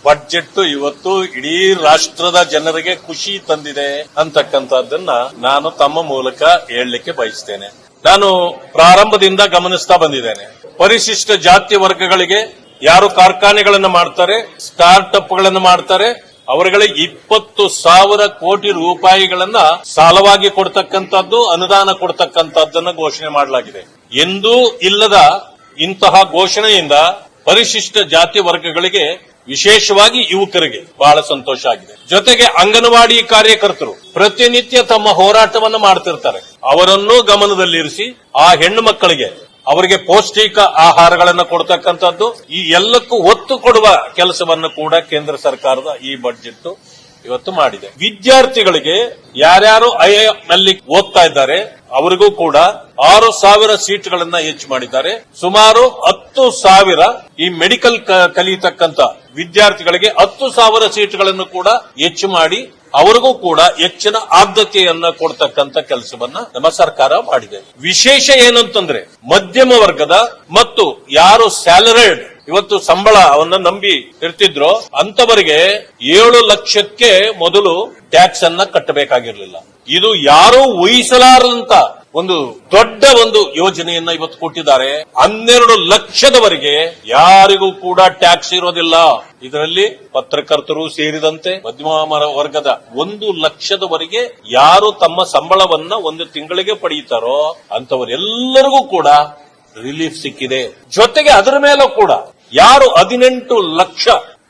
Budget ಇವತ್ತು ಇಡೀ ರಾಷ್ಟ್ರದ ಜನರಿಗೆ ಖುಷಿ ತಂದಿದೆ ಅಂತಕ್ಕಂಥದ್ದನ್ನ ನಾನು ತಮ್ಮ ಮೂಲಕ ಹೇಳಲಿಕ್ಕೆ ಬಯಸ್ತೇನೆ. ನಾನು ಪ್ರಾರಂಭದಿಂದ ಗಮನಿಸ್ತಾ ಬಂದಿದ್ದೇನೆ. ಪರಿಶಿಷ್ಟ ಜಾತಿ ವರ್ಗಗಳಿಗೆ ಯಾರು ಕಾರ್ಖಾನೆಗಳನ್ನು ಮಾಡ್ತಾರೆ, ಸ್ಟಾರ್ಟ್ ಅಪ್ಗಳನ್ನು ಮಾಡ್ತಾರೆ, ಅವರುಗಳಿಗೆ 20,000 ಕೋಟಿ ರೂಪಾಯಿಗಳನ್ನ ಸಾಲವಾಗಿ ಕೊಡ್ತಕ್ಕಂಥದ್ದು, ಅನುದಾನ ಕೊಡ್ತಕ್ಕಂಥದ್ದನ್ನ ಘೋಷಣೆ ಮಾಡಲಾಗಿದೆ. ಎಂದೂ ಇಲ್ಲದ ಇಂತಹ ಘೋಷಣೆಯಿಂದ ಪರಿಶಿಷ್ಟ ಜಾತಿ ವರ್ಗಗಳಿಗೆ, ವಿಶೇಷವಾಗಿ ಯುವಕರಿಗೆ ಬಹಳ ಸಂತೋಷ ಆಗಿದೆ. ಜೊತೆಗೆ ಅಂಗನವಾಡಿ ಕಾರ್ಯಕರ್ತರು ಪ್ರತಿನಿತ್ಯ ತಮ್ಮ ಹೋರಾಟವನ್ನು ಮಾಡ್ತಿರ್ತಾರೆ. ಅವರನ್ನು ಗಮನದಲ್ಲಿರಿಸಿ ಆ ಹೆಣ್ಣು ಮಕ್ಕಳಿಗೆ ಅವರಿಗೆ ಪೌಷ್ಟಿಕ ಆಹಾರಗಳನ್ನು ಕೊಡ್ತಕ್ಕಂಥದ್ದು, ಈ ಎಲ್ಲಕ್ಕೂ ಒತ್ತು ಕೊಡುವ ಕೆಲಸವನ್ನು ಕೂಡ ಕೇಂದ್ರ ಸರ್ಕಾರದ ಈ ಬಜೆಟ್ ಇವತ್ತು ಮಾಡಿದೆ. ವಿದ್ಯಾರ್ಥಿಗಳಿಗೆ ಯಾರ್ಯಾರು ಐಐಎಂ ನಲ್ಲಿ ಓದ್ತಾ ಇದ್ದಾರೆ ಅವರಿಗೂ ಕೂಡ 6,000 ಸೀಟ್ಗಳನ್ನ ಹೆಚ್ಚು ಮಾಡಿದ್ದಾರೆ. ಸುಮಾರು 10,000 ಈ ಮೆಡಿಕಲ್ ಕಲಿಯತಕ್ಕಂತ ವಿದ್ಯಾರ್ಥಿಗಳಿಗೆ 10,000 ಸೀಟ್ಗಳನ್ನು ಕೂಡ ಹೆಚ್ಚು ಮಾಡಿ ಅವರಿಗೂ ಕೂಡ ಹೆಚ್ಚಿನ ಆದ್ಯತೆಯನ್ನ ಕೊಡ್ತಕ್ಕಂತ ಕೆಲಸವನ್ನ ನಮ್ಮ ಸರ್ಕಾರ ಮಾಡಿದೆ. ವಿಶೇಷ ಏನಂತಂದ್ರೆ ಮಧ್ಯಮ ವರ್ಗದ ಮತ್ತು ಯಾರು ಸ್ಯಾಲರಿಡ್ ಇವತ್ತು ಸಂಬಳವನ್ನ ನಂಬಿ ಇರ್ತಿದ್ರೋ ಅಂತವರಿಗೆ 7 ಲಕ್ಷಕ್ಕೆ ಮೊದಲು ಟ್ಯಾಕ್ಸ್ ಅನ್ನ ಕಟ್ಟಬೇಕಾಗಿರ್ಲಿಲ್ಲ. ಇದು ಯಾರೂ ಊಹಿಸಲಾರದಂತ ಒಂದು ದೊಡ್ಡ ಯೋಜನೆಯನ್ನ ಇವತ್ತು ಕೊಟ್ಟಿದ್ದಾರೆ. 12 ಲಕ್ಷದವರೆಗೆ ಯಾರಿಗೂ ಕೂಡ ಟ್ಯಾಕ್ಸ್ ಇರೋದಿಲ್ಲ. ಇದರಲ್ಲಿ ಪತ್ರಕರ್ತರು ಸೇರಿದಂತೆ ಮಧ್ಯಮ ವರ್ಗದ 1 ಲಕ್ಷದವರೆಗೆ ಯಾರು ತಮ್ಮ ಸಂಬಳವನ್ನ ಒಂದು ತಿಂಗಳಿಗೆ ಪಡೆಯುತ್ತಾರೋ ಅಂತವರೆಲ್ಲರಿಗೂ ಕೂಡ ರಿಲೀಫ್ ಸಿಕ್ಕಿದೆ. ಜೊತೆಗೆ ಅದರ ಮೇಲೂ ಕೂಡ ಯಾರು 18 ಲಕ್ಷ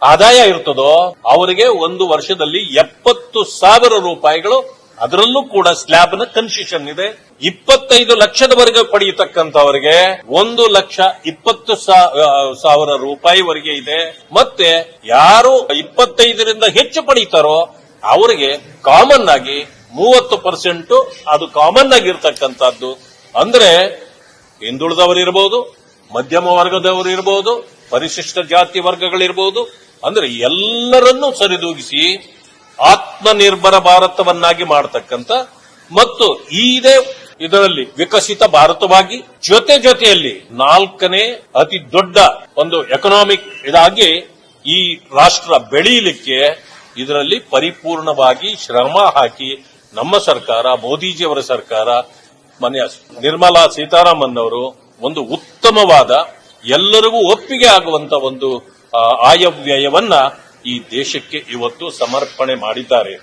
ಆದಾಯ ಇರ್ತದೋ ಅವರಿಗೆ ಒಂದು ವರ್ಷದಲ್ಲಿ 70,000 ರೂಪಾಯಿಗಳು, ಅದರಲ್ಲೂ ಕೂಡ ಸ್ಲ್ಯಾಬ್ ನ ಕನ್ಸೆಷನ್ ಇದೆ. 25 ಲಕ್ಷದವರೆಗೆ ಪಡೆಯತಕ್ಕಂಥವರಿಗೆ 1,20,000 ರೂಪಾಯಿವರೆಗೆ ಇದೆ. ಮತ್ತೆ ಯಾರು 25ರಿಂದ ಹೆಚ್ಚು ಪಡೀತಾರೋ ಅವರಿಗೆ ಕಾಮನ್ ಆಗಿ 30% ಅದು ಕಾಮನ್ ಆಗಿರ್ತಕ್ಕಂಥದ್ದು. ಅಂದ್ರೆ ಹಿಂದುಳಿದವರಿರಬಹುದು, ಮಧ್ಯಮ ವರ್ಗದವರು ಇರಬಹುದು, ಪರಿಶಿಷ್ಟ ಜಾತಿ ವರ್ಗಗಳಿರಬಹುದು, ಅಂದ್ರೆ ಎಲ್ಲರನ್ನೂ ಸರಿದೂಗಿಸಿ ಆತ್ಮನಿರ್ಭರ ಭಾರತವನ್ನಾಗಿ ಮಾಡತಕ್ಕಂತ ಮತ್ತು ಇದರಲ್ಲಿ ವಿಕಸಿತ ಭಾರತವಾಗಿ ಜೊತೆಯಲ್ಲಿ 4ನೇ ಅತಿ ದೊಡ್ಡ ಎಕನಾಮಿಕ್ ಇದಾಗಿ ಈ ರಾಷ್ಟ್ರ ಬೆಳೆಯಲಿಕ್ಕೆ ಇದರಲ್ಲಿ ಪರಿಪೂರ್ಣವಾಗಿ ಶ್ರಮ ಹಾಕಿ ನಮ್ಮ ಸರ್ಕಾರ, ಮೋದಿಜಿಯವರ ಸರ್ಕಾರ, ಮಾನ್ಯ ನಿರ್ಮಲಾ ಸೀತಾರಾಮನ್ ಅವರು ಉತ್ತಮವಾದ ಎಲ್ಲರಿಗೂ ಒಪ್ಪಿಗೆ ಆಗುವಂತ ಆಯವ್ಯಯವನ್ನ ಈ ದೇಶಕ್ಕೆ ಇವತ್ತು ಸಮರ್ಪಣೆ ಮಾಡಿದ್ದಾರೆ.